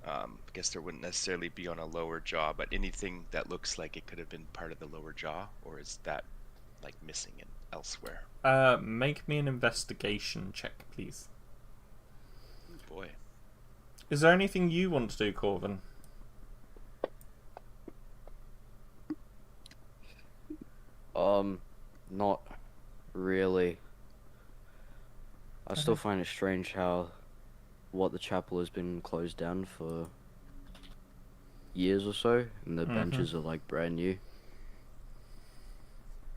I guess there wouldn't necessarily be on a lower jaw, but anything that looks like it could have been part of the lower jaw, or is that like missing it elsewhere? Make me an investigation check, please. Oh boy. Is there anything you want to do, Corvin? Not really. I still find it strange how the chapel has been closed down for years or so, and the benches are like brand new.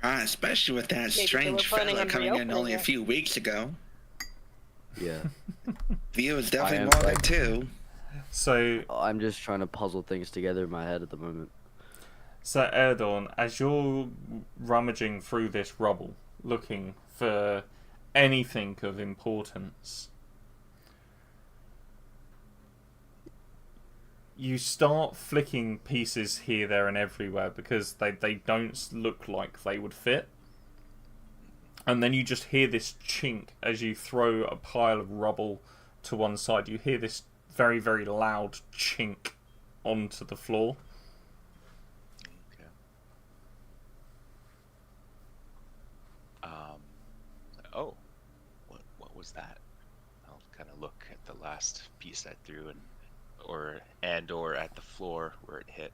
Right, especially with that Maybe they were strange planning fella on coming in reopening only a it. few weeks ago. Yeah. View is definitely am more than like- 2. So I'm just trying to puzzle things together in my head at the moment. So, Erdorn, as you're rummaging through this rubble, looking for anything of importance, you start flicking pieces here, there, and everywhere because they don't look like they would fit. And then you just hear this chink as you throw a pile of rubble to one side. You hear this very, very loud chink onto the floor. Okay. Oh, what was that? I'll kind of look at the last piece I threw or at the floor where it hit.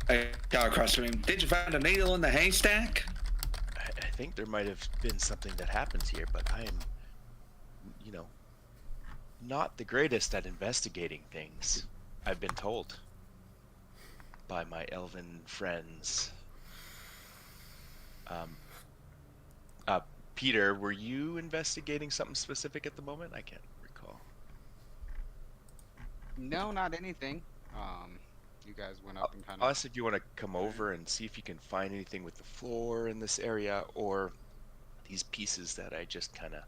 I got across the room. Did you find a needle in the haystack? I think there might have been something that happens here, but I am, not the greatest at investigating things, I've been told by my elven friends. Peter, were you investigating something specific at the moment? I can't recall. No, not anything. You guys went up and kind I'll of. ask if you want to come over and see if you can find anything with the floor in this area or these pieces that I just kind of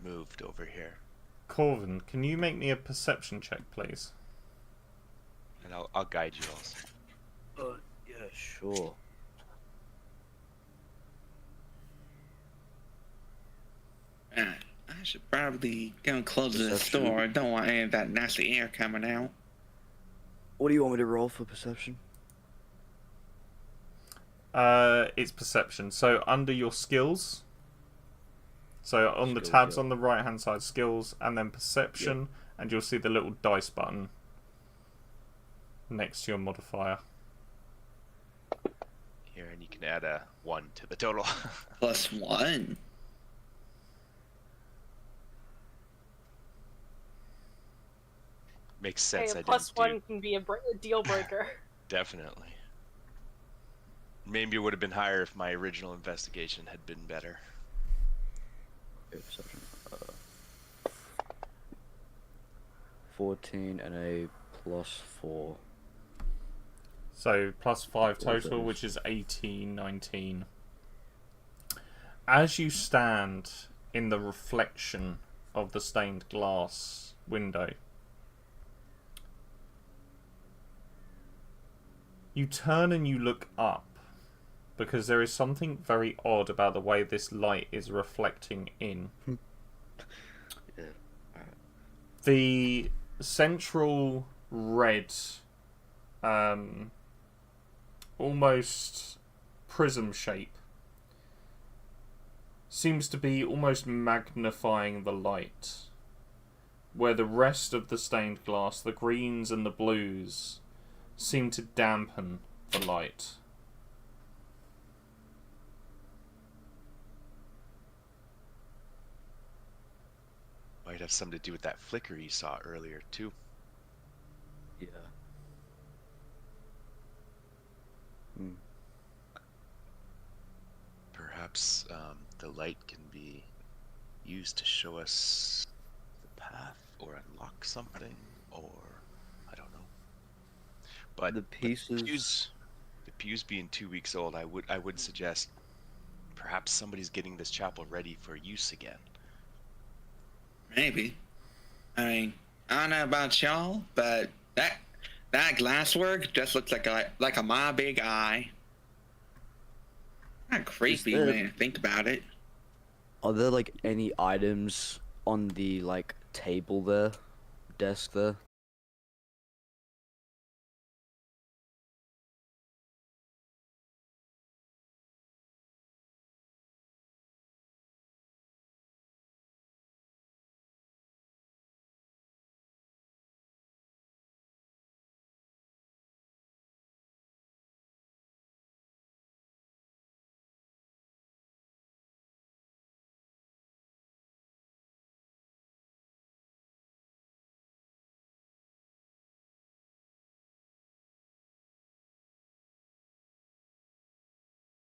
moved over here. Corvin, can you make me a perception check, please? And I'll guide you also. Yeah, sure. I should probably go close the Perception. store. I don't want any of that nasty air coming out. What do you want me to roll for perception? It's perception. So under your skills. So on the Skills, tabs yeah. on the right hand side, skills, and then perception, and you'll see the little dice button next to your modifier. Here, and you can add a 1 to the total. +1. Makes sense. Hey, I a plus didn't do- one can be a deal breaker. Definitely. Maybe it would have been higher if my original investigation had been better. Okay, perception. 14 and a +4. So +5 total, those? which is 18, 19. As you stand in the reflection of the stained glass window, you turn and you look up because there is something very odd about the way this light is reflecting in. Yeah. The central red, almost prism shape seems to be almost magnifying the light, where the rest of the stained glass, the greens and the blues, seem to dampen the light. Might have something to do with that flicker you saw earlier, too. Yeah. Hmm. Perhaps the light can be used to show us the path or unlock something, or I don't know. But The pieces. the pews being 2 weeks old, I would suggest perhaps somebody's getting this chapel ready for use again. Maybe. I mean, I don't know about y'all, but that glasswork just looks like a my big eye. Kind of creepy there- when you think about it. Are there like any items on the like table there, desk there,